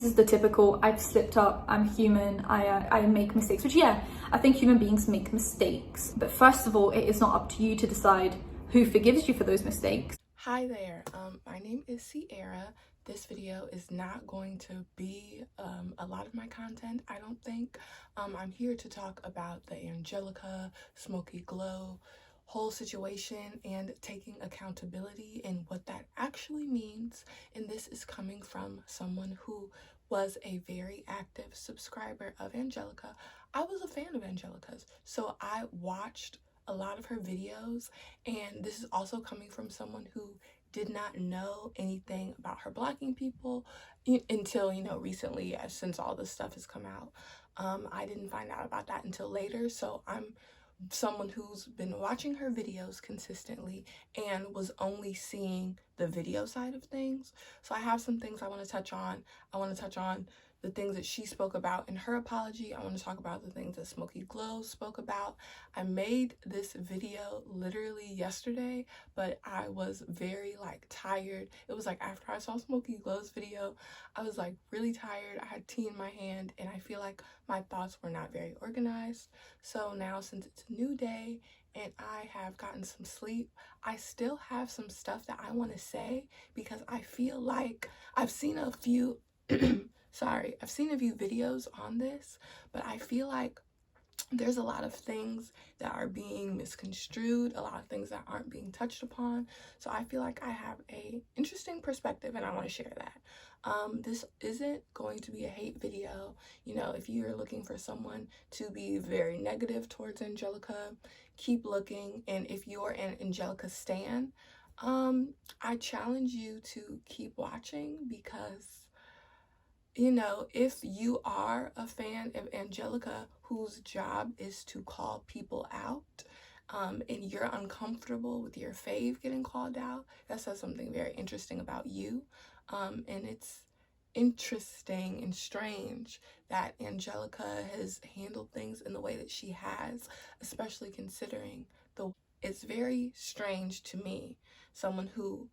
This is the typical, I've slipped up, I'm human, I make mistakes, which yeah, I think human beings make mistakes. But first of all, it is not up to you to decide who forgives you for those mistakes. Hi there, my name is Sierra. This video is not going to be a lot of my content, I don't think. I'm here to talk about the Angelica, Smokey Glow whole situation and taking accountability and what that actually means. And this is coming from someone who was a very active subscriber of Angelica. I was a fan of Angelica's, so I watched a lot of her videos, and this is also coming from someone who did not know anything about her blocking people until, you know, recently, since all this stuff has come out. I didn't find out about that until later, so I'm someone who's been watching her videos consistently and was only seeing the video side of things. So I have some things I want to touch on. I want to touch on the things that she spoke about in her apology. I want to talk about the things that Smokey Glow spoke about. I made this video literally yesterday, but I was very tired. It was after I saw Smokey Glow's video, I was really tired. I had tea in my hand and I feel like my thoughts were not very organized. So now, since it's a new day and I have gotten some sleep, I still have some stuff that I want to say because I feel like I've seen a few I've seen a few videos on this, but I feel like there's a lot of things that are being misconstrued, a lot of things that aren't being touched upon. So I feel like I have a interesting perspective and I want to share that. This isn't going to be a hate video. You know, if you're looking for someone to be very negative towards Angelica, keep looking. And if you're an Angelica stan, I challenge you to keep watching because, you know, if you are a fan of Angelica whose job is to call people out, and you're uncomfortable with your fave getting called out, that says something very interesting about you. And it's interesting and strange that Angelica has handled things in the way that she has, especially considering it's very strange to me, someone who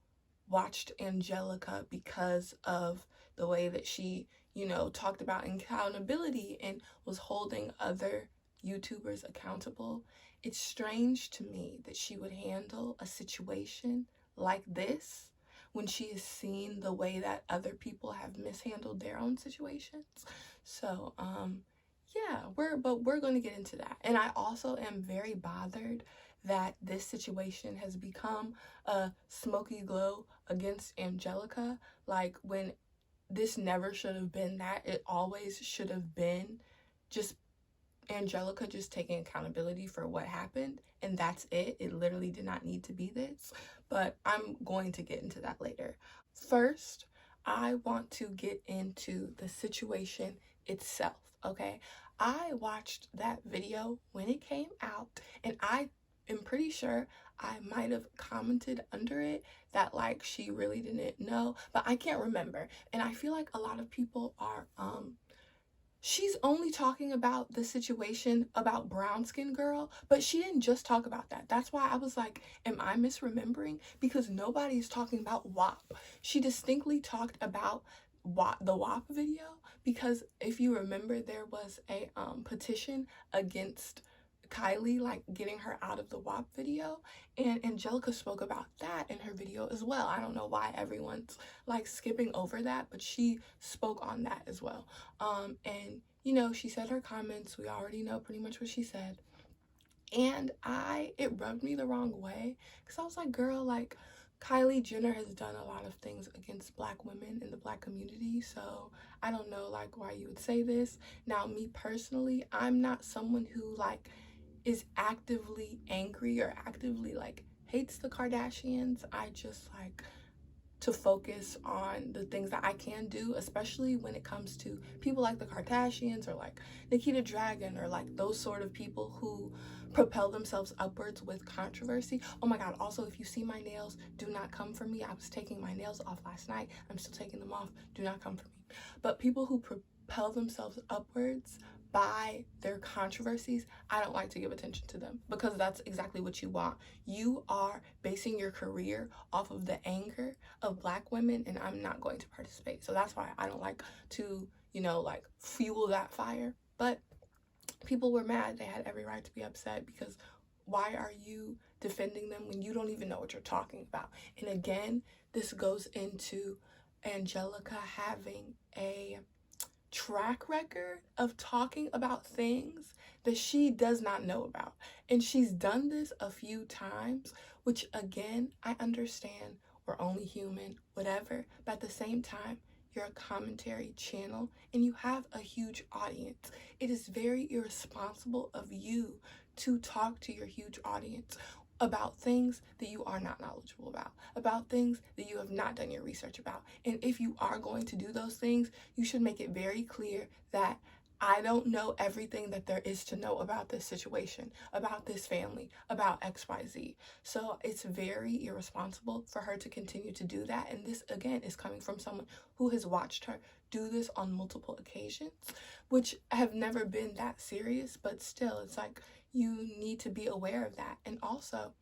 watched Angelica because of the way that she, you know, talked about accountability and was holding other YouTubers accountable. It's strange to me that she would handle a situation like this when she has seen the way that other people have mishandled their own situations. So, yeah, we're going to get into that. And I also am very bothered that this situation has become a Smokey Glow against Angelica, when this never should have been that. It always should have been just Angelica just taking accountability for what happened, and that's it. It literally did not need to be this, but I'm going to get into that later. First, I want to get into the situation itself, okay? I watched that video when it came out, and I am pretty sure I might have commented under it that she really didn't know, but I can't remember. And I feel like a lot of people are she's only talking about the situation about brown skin girl, but she didn't just talk about that. That's why I was like, am I misremembering? Because nobody's talking about WAP. She distinctly talked about the WAP video, because if you remember, there was a petition against Kylie, getting her out of the WAP video, and Angelica spoke about that in her video as well. I don't know why everyone's skipping over that, but she spoke on that as well. And you know, she said her comments. We already know pretty much what she said, and it rubbed me the wrong way because I was like, girl, Kylie Jenner has done a lot of things against Black women in the Black community, so I don't know why you would say this. Now, me personally, I'm not someone who is actively angry or actively hates the Kardashians. I just to focus on the things that I can do, especially when it comes to people like the Kardashians or Nikita Dragon or those sort of people who propel themselves upwards with controversy. Oh my God, also, if you see my nails, do not come for me. I was taking my nails off last night. I'm still taking them off. Do not come for me. But people who propel themselves upwards by their controversies, I don't like to give attention to them, because that's exactly what you want. You are basing your career off of the anger of Black women, and I'm not going to participate. So that's why I don't like to, like fuel that fire. But people were mad. They had every right to be upset, because why are you defending them when you don't even know what you're talking about? And again, this goes into Angelica having a track record of talking about things that she does not know about. And she's done this a few times, which again, I understand we're only human, whatever, but at the same time, you're a commentary channel and you have a huge audience. It is very irresponsible of you to talk to your huge audience about things that you are not knowledgeable about things that you have not done your research about. And if you are going to do those things, you should make it very clear that I don't know everything that there is to know about this situation, about this family, about XYZ. So it's very irresponsible for her to continue to do that. And this, again, is coming from someone who has watched her do this on multiple occasions, which have never been that serious, but still, it's like, you need to be aware of that. And also,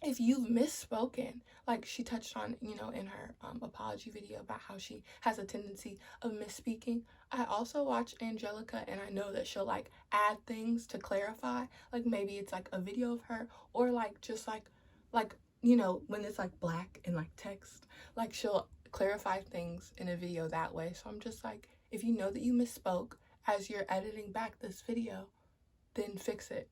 if you've misspoken, like she touched on, in her apology video about how she has a tendency of misspeaking. I also watch Angelica, and I know that she'll like add things to clarify. Like maybe it's like a video of her, or like just like when it's like black and like text, like she'll clarify things in a video that way. So I'm just like, if you know that you misspoke as you're editing back this video, then fix it.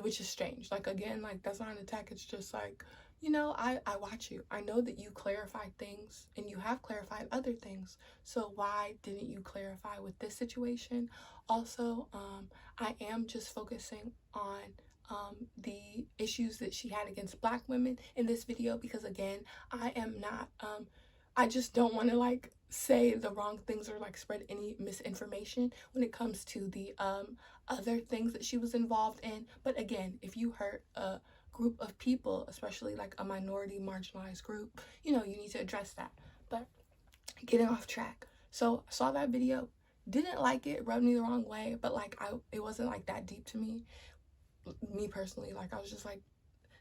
Which is strange. Like, again, like that's not an attack. It's just like, I watch you. I know that you clarified things, and you have clarified other things. So why didn't you clarify with this situation? Also, I am just focusing on the issues that she had against Black women in this video, because again, I am not I just don't want to like say the wrong things or like spread any misinformation when it comes to the other things that she was involved in. But again, if you hurt a group of people, especially like a minority marginalized group, you need to address that. But getting off track. So I saw that video, didn't like it, rubbed me the wrong way, but like it wasn't like that deep to me. Me personally, like I was just like,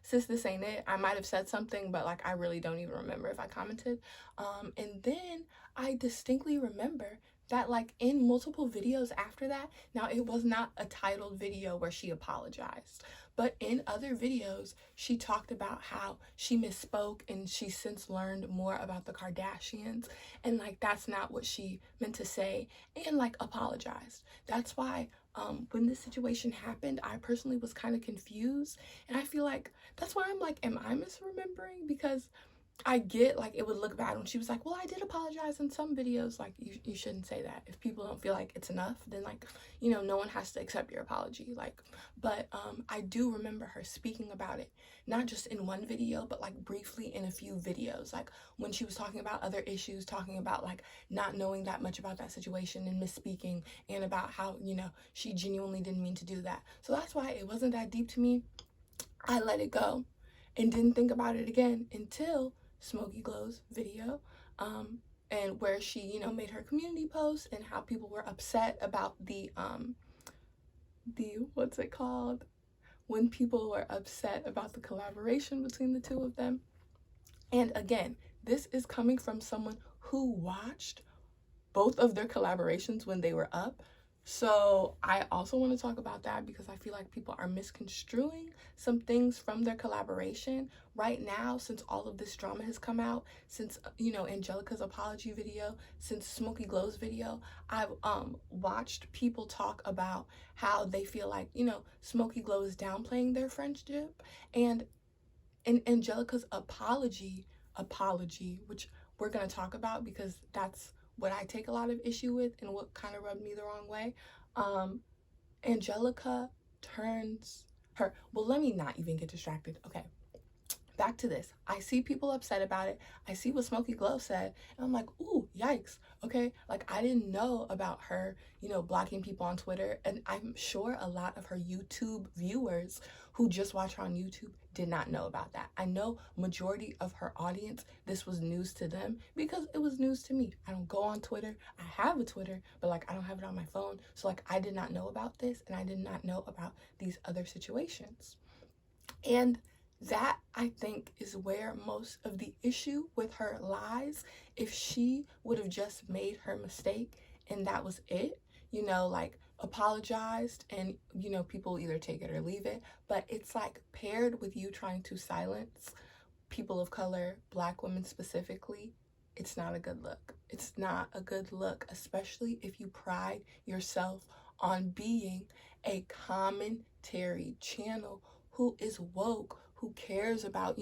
sis, this ain't it. I might have said something, but like I really don't even remember if I commented. And then I distinctly remember that like in multiple videos after that, now it was not a titled video where she apologized, but in other videos she talked about how she misspoke and she's since learned more about the Kardashians, and like that's not what she meant to say, and like apologized. That's why when this situation happened, I personally was kind of confused, and I feel like that's why I'm like, am I misremembering? Because I get like it would look bad when she was like, well, I did apologize in some videos. Like you shouldn't say that. If people don't feel like it's enough, then like, no one has to accept your apology. Like, but I do remember her speaking about it, not just in one video, but like briefly in a few videos. Like when she was talking about other issues, talking about like not knowing that much about that situation and misspeaking, and about how, she genuinely didn't mean to do that. So that's why it wasn't that deep to me. I let it go and didn't think about it again until Smokey Glow's video, and where she, made her community post, and how people were upset about the what's it called? When people were upset about the collaboration between the two of them. And again, this is coming from someone who watched both of their collaborations when they were up. So I also want to talk about that, because I feel like people are misconstruing some things from their collaboration right now, since all of this drama has come out, since Angelica's apology video, since Smokey Glow's video. I've watched people talk about how they feel like Smokey Glow is downplaying their friendship, and in Angelica's apology, which we're going to talk about because that's what I take a lot of issue with and what kind of rubbed me the wrong way. Angelica turns her, well, let me not even get distracted. Okay. back to this. I see people upset about it. I see what Smokey Glow said, and I'm like, ooh, yikes. Okay, like I didn't know about her, blocking people on Twitter, and I'm sure a lot of her YouTube viewers who just watch her on YouTube did not know about that. I know majority of her audience, this was news to them because it was news to me. I don't go on Twitter. I have a Twitter, but like I don't have it on my phone. So like I did not know about this, and I did not know about these other situations. And that, I think, is where most of the issue with her lies. If she would have just made her mistake and that was it, like apologized, and, people either take it or leave it. But it's like paired with you trying to silence people of color, Black women specifically, it's not a good look. It's not a good look, especially if you pride yourself on being a commentary channel who is woke, who cares about,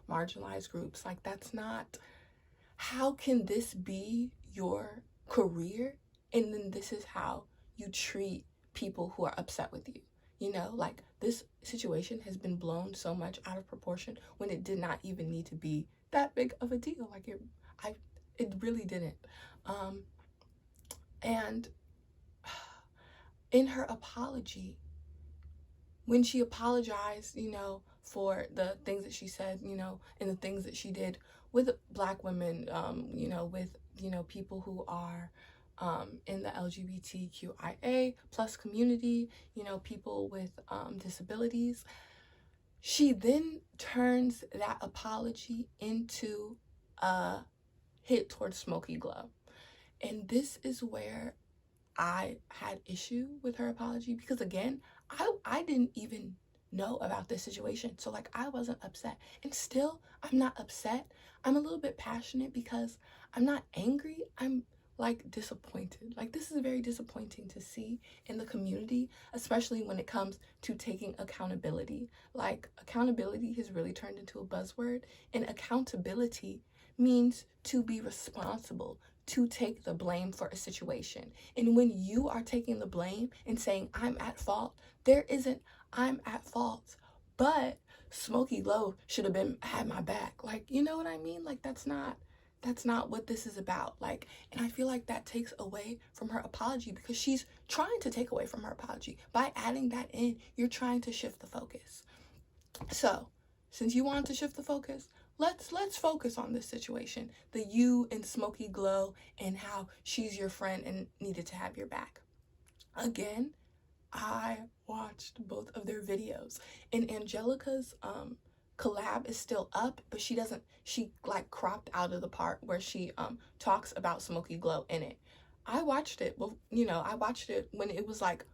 marginalized groups. Like, that's not, how can this be your career? And then this is how you treat people who are upset with you. Like this situation has been blown so much out of proportion when it did not even need to be that big of a deal. Like it really didn't. And in her apology, when she apologized, for the things that she said, and the things that she did with Black women, with, people who are in the LGBTQIA plus community, people with disabilities, she then turns that apology into a hit towards Smokey Glow. And this is where I had issue with her apology, because again, I didn't even know about this situation. So like I wasn't upset, and still I'm not upset. I'm a little bit passionate because I'm not angry. I'm like disappointed. Like this is very disappointing to see in the community, especially when it comes to taking accountability. Like accountability has really turned into a buzzword, and accountability means to be responsible, to take the blame for a situation. And when you are taking the blame and saying I'm at fault, there isn't I'm at fault, but Smokey Glow should have had my back. Like, you know what I mean? Like that's not what this is about. Like, and I feel like that takes away from her apology, because she's trying to take away from her apology. By adding that in, you're trying to shift the focus. So, since you want to shift the focus, let's focus on this situation, the you and Smokey Glow, and how she's your friend and needed to have your back. Again, I watched both of their videos, and Angelica's collab is still up, but she like cropped out of the part where she talks about Smokey Glow in it. I watched it, well, I watched it when it was like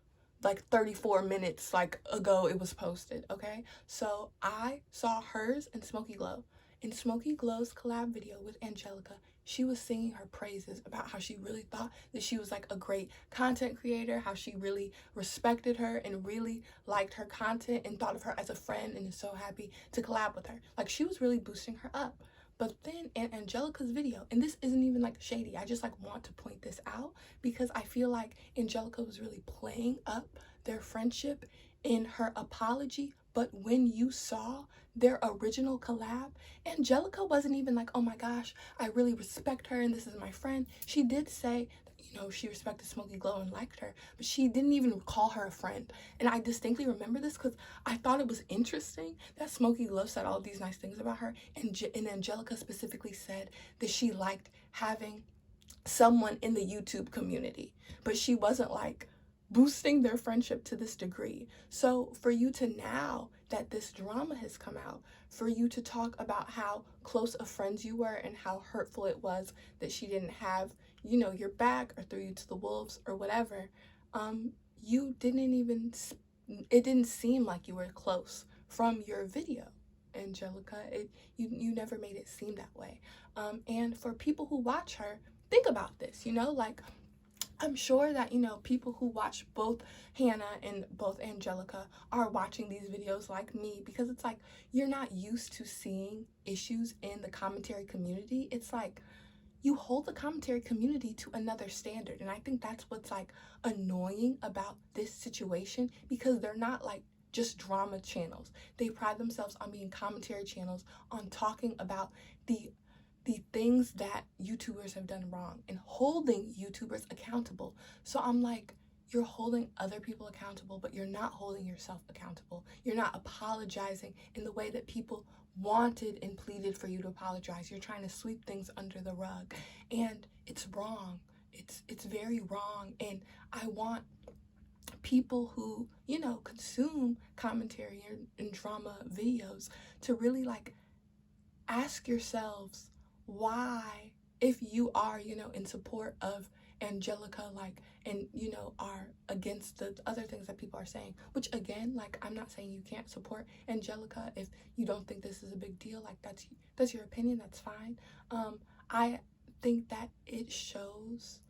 34 minutes ago it was posted, okay? So I saw hers and Smokey Glow. In Smokey Glow's collab video with Angelica, she was singing her praises about how she really thought that she was like a great content creator, how she really respected her and really liked her content and thought of her as a friend and is so happy to collab with her. Like she was really boosting her up. But then in Angelica's video, and this isn't even like shady, I just like want to point this out because I feel like Angelica was really playing up their friendship in her apology. But when you saw their original collab, Angelica wasn't even like, oh my gosh, I really respect her and this is my friend. She did say, she respected Smokey Glow and liked her, but she didn't even call her a friend. And I distinctly remember this because I thought it was interesting that Smokey Glow said all these nice things about her, and Angelica specifically said that she liked having someone in the YouTube community, but she wasn't like boosting their friendship to this degree. So for you to, now that this drama has come out, for you to talk about how close of friends you were and how hurtful it was that she didn't have, your back or threw you to the wolves or whatever, you didn't even, it didn't seem like you were close from your video, Angelica. You never made it seem that way. And for people who watch her, think about this, like, I'm sure that, people who watch both Hannah and both Angelica are watching these videos like me, because it's like, you're not used to seeing issues in the commentary community. It's like, you hold the commentary community to another standard. And I think that's what's like annoying about this situation, because they're not like just drama channels. They pride themselves on being commentary channels, on talking about the things that YouTubers have done wrong and holding YouTubers accountable. So I'm like, you're holding other people accountable, but you're not holding yourself accountable. You're not apologizing in the way that people wanted and pleaded for you to apologize. You're trying to sweep things under the rug, and it's wrong. It's very wrong. And I want people who, you know, consume commentary and drama videos to really like ask yourselves why, if you are, you know, in support of Angelica, like, and you know, are against the other things that people are saying, which again, like, I'm not saying you can't support Angelica if you don't think this is a big deal. Like, that's your opinion, that's fine. I think that it shows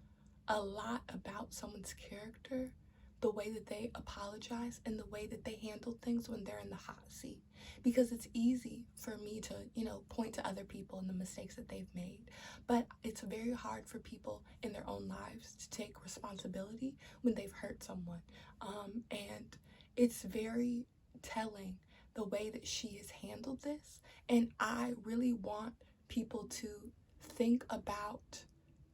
a lot about someone's character, the way that they apologize and the way that they handle things when they're in the hot seat. Because it's easy for me to, you know, point to other people and the mistakes that they've made. But it's very hard for people in their own lives to take responsibility when they've hurt someone. And it's very telling the way that she has handled this. And I really want people to think about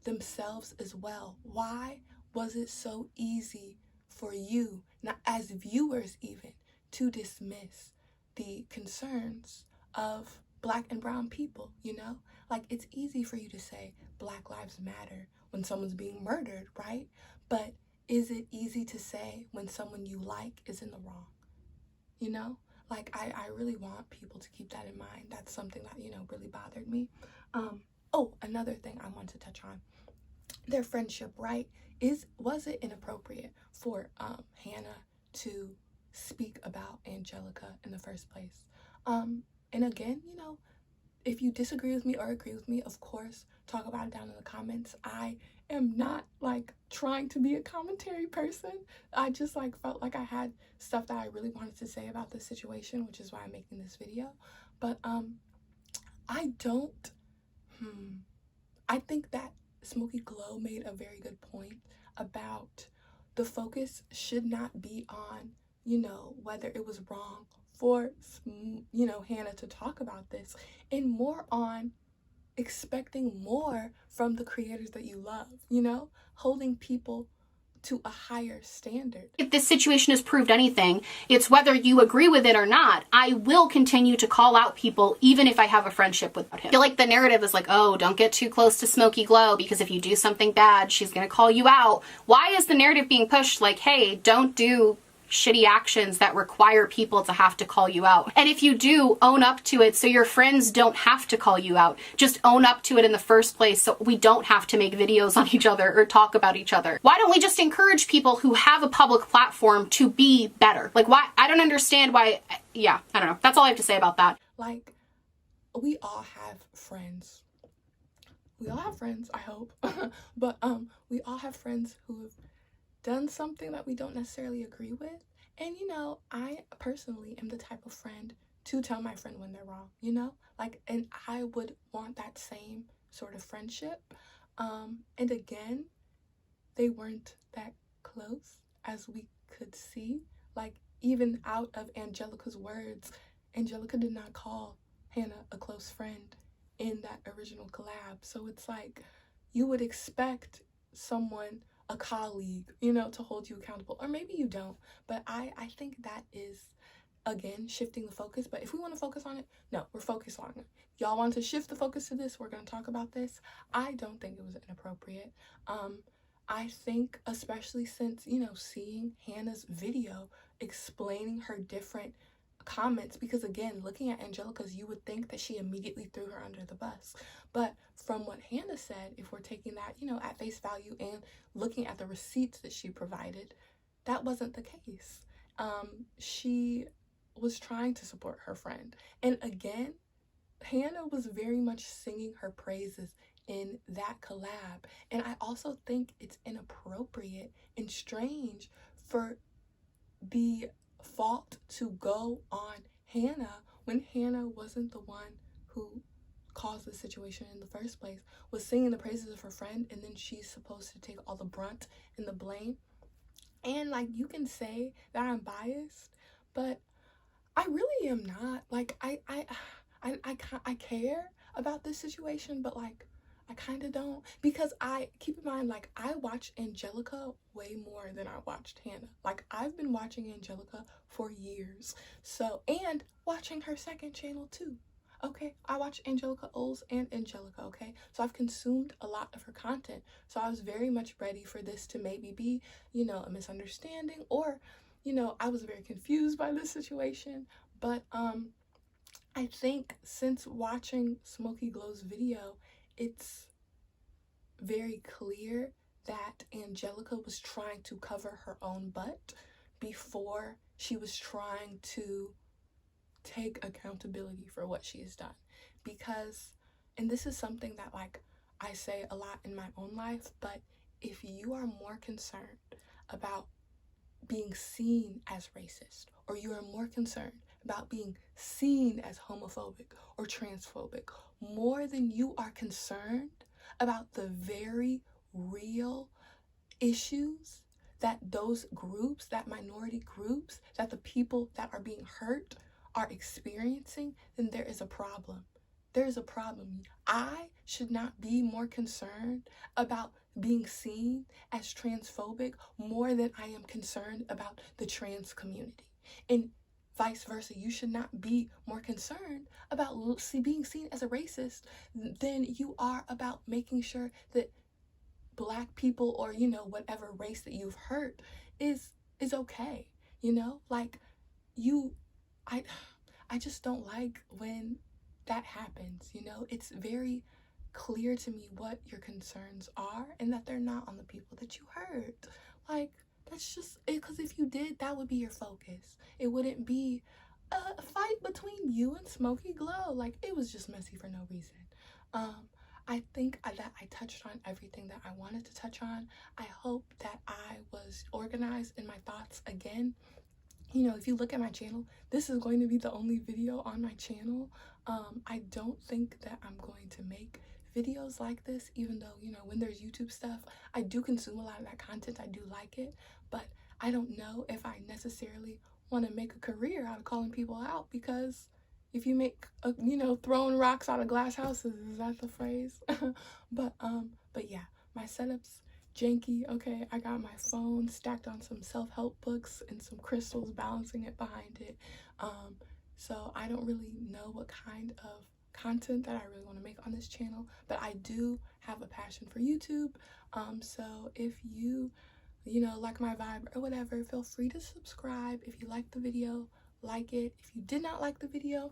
themselves as well. Why was it so easy for you, not as viewers even, to dismiss the concerns of Black and brown people, you know? Like, it's easy for you to say Black lives matter when someone's being murdered, right? But is it easy to say when someone you like is in the wrong, you know? Like, I really want people to keep that in mind. That's something that, you know, really bothered me. Oh, another thing I want to touch on. Their friendship, right? Was it inappropriate for Hannah to speak about Angelica in the first place? And again, you know, if you disagree with me or agree with me, of course, talk about it down in the comments. I am not like trying to be a commentary person. I just like felt like I had stuff that I really wanted to say about this situation, which is why I'm making this video. But I don't, I think that Smokey Glow made a very good point about the focus should not be on, you know, whether it was wrong for, you know, Hannah to talk about this, and more on expecting more from the creators that you love, you know, holding people to a higher standard. If this situation has proved anything, it's whether you agree with it or not, I will continue to call out people even if I have a friendship with him. I feel like the narrative is like, oh, don't get too close to Smokey Glow because if you do something bad, she's gonna call you out. Why is the narrative being pushed like, hey, don't do shitty actions that require people to have to call you out? And if you do, own up to it so your friends don't have to call you out. Just own up to it in the first place so we don't have to make videos on each other or talk about each other. Why don't we just encourage people who have a public platform to be better? Like, why? I don't understand why. Yeah, I don't know. That's all I have to say about that. Like, we all have friends. We all have friends, I hope. But we all have friends who have done something that we don't necessarily agree with. And, you know, I personally am the type of friend to tell my friend when they're wrong, you know? Like, and I would want that same sort of friendship. And again, they weren't that close as we could see. Like, even out of Angelica's words, Angelica did not call Hannah a close friend in that original collab. So it's like, you would expect someone, a colleague, you know, to hold you accountable. Or maybe you don't. But I think that is, again, shifting the focus. But if we want to focus on it, no, we're focused on it. Y'all want to shift the focus to this, we're going to talk about this. I don't think it was inappropriate. I think, especially since, you know, seeing Hannah's video explaining her different comments, because again, looking at Angelica's, you would think that she immediately threw her under the bus. But from what Hannah said, if we're taking that, you know, at face value and looking at the receipts that she provided, that wasn't the case. She was trying to support her friend. And again, Hannah was very much singing her praises in that collab. And I also think it's inappropriate and strange for the fault to go on Hannah when Hannah wasn't the one who caused the situation in the first place, was singing the praises of her friend, and then she's supposed to take all the brunt and the blame. And like, you can say that I'm biased, but I really am not. Like, I care about this situation, but like, I kind of don't, because I keep in mind, like, I watched Angelica way more than I watched Hannah. Like, I've been watching Angelica for years, so, and watching her second channel too. Okay, I watch Angelika Oles and Angelica, okay? So I've consumed a lot of her content. So I was very much ready for this to maybe be, you know, a misunderstanding, or, you know, I was very confused by this situation. But I think since watching Smokey Glow's video, it's very clear that Angelica was trying to cover her own butt before she was trying to take accountability for what she has done. Because, and this is something that, like, I say a lot in my own life, but if you are more concerned about being seen as racist, or you are more concerned about being seen as homophobic or transphobic more than you are concerned about the very real issues that those groups, that minority groups, that the people that are being hurt are experiencing, then there is a problem. There is a problem. I should not be more concerned about being seen as transphobic more than I am concerned about the trans community. And vice versa, you should not be more concerned about being seen as a racist than you are about making sure that Black people, or, you know, whatever race that you've hurt is okay. You know, like, I just don't like when that happens. You know, it's very clear to me what your concerns are, and that they're not on the people that you hurt. Like, that's just it, because if you did, that would be your focus. It wouldn't be a fight between you and Smokey Glow. Like, it was just messy for no reason. I think that I touched on everything that I wanted to touch on. I hope that I was organized in my thoughts again. You know, if you look at my channel, this is going to be the only video on my channel. I don't think that I'm going to make videos like this, even though, you know, when there's YouTube stuff, I do consume a lot of that content. I do like it, but I don't know if I necessarily want to make a career out of calling people out, because if you make, you know, throwing rocks out of glass houses, is that the phrase? But yeah, my setup's janky. Okay, I got my phone stacked on some self-help books and some crystals balancing it behind it. So I don't really know what kind of content that I really want to make on this channel, but I do have a passion for YouTube. So if you know, like my vibe or whatever, feel free to subscribe. If you like the video, like it. If you did not like the video,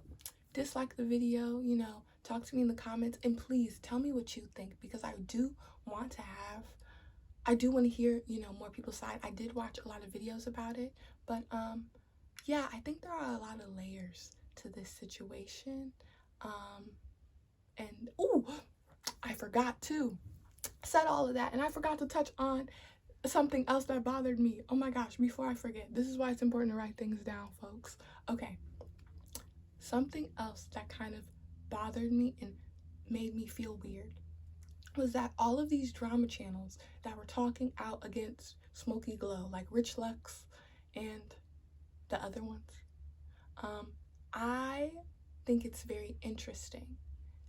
dislike the video, you know, talk to me in the comments, and please tell me what you think, because I do want to hear, you know, more people's side. I did watch a lot of videos about it, but yeah, I think there are a lot of layers to this situation. And ooh, I forgot to said all of that, and I forgot to touch on something else that bothered me. Oh my gosh, before I forget, this is why it's important to write things down, folks. Okay, something else that kind of bothered me and made me feel weird was that all of these drama channels that were talking out against Smokey Glow, like Rich Lux and the other ones, I think it's very interesting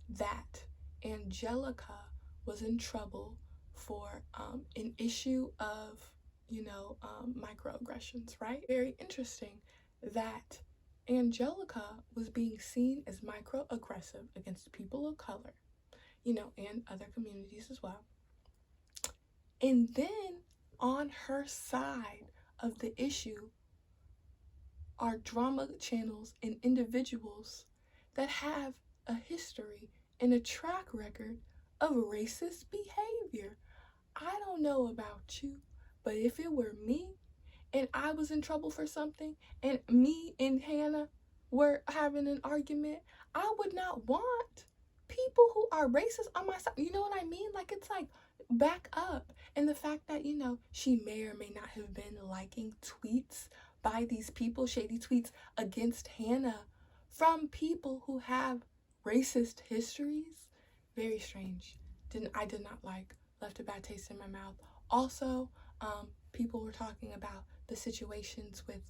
that Angelica was in trouble for an issue of, you know, microaggressions, right? Very interesting that Angelica was being seen as microaggressive against people of color, you know, and other communities as well. And then on her side of the issue are drama channels and individuals that have a history and a track record of racist behavior. I don't know about you, but if it were me and I was in trouble for something, and me and Hannah were having an argument, I would not want people who are racist on my side. You know what I mean? Like, it's like, back up. And the fact that, you know, she may or may not have been liking tweets by these people, shady tweets against Hannah from people who have racist histories, very strange. I did not like, left a bad taste in my mouth. Also, people were talking about the situations with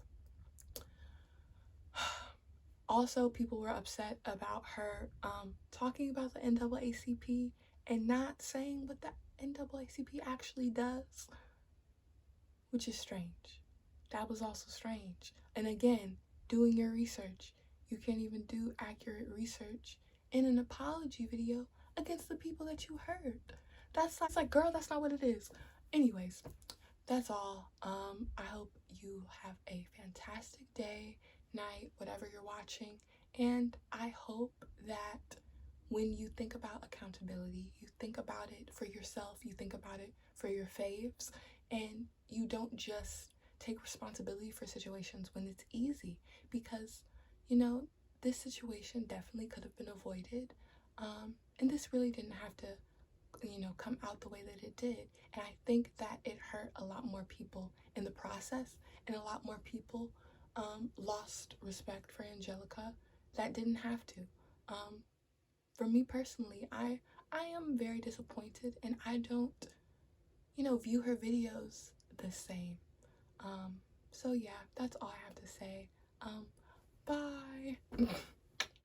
Also, people were upset about her talking about the NAACP and not saying what the NAACP actually does, which is strange. That was also strange. And again, doing your research. You can't even do accurate research in an apology video against the people that you hurt. That's like, girl, that's not what it is. Anyways, that's all. I hope you have a fantastic day, night, whatever you're watching. And I hope that when you think about accountability, you think about it for yourself, you think about it for your faves, and you don't just take responsibility for situations when it's easy, because, you know, this situation definitely could have been avoided. And this really didn't have to, you know, come out the way that it did. And I think that it hurt a lot more people in the process, and a lot more people lost respect for Angelica that didn't have to. For me personally, I am very disappointed, and I don't, you know, view her videos the same. So yeah, that's all I have to say. Bye.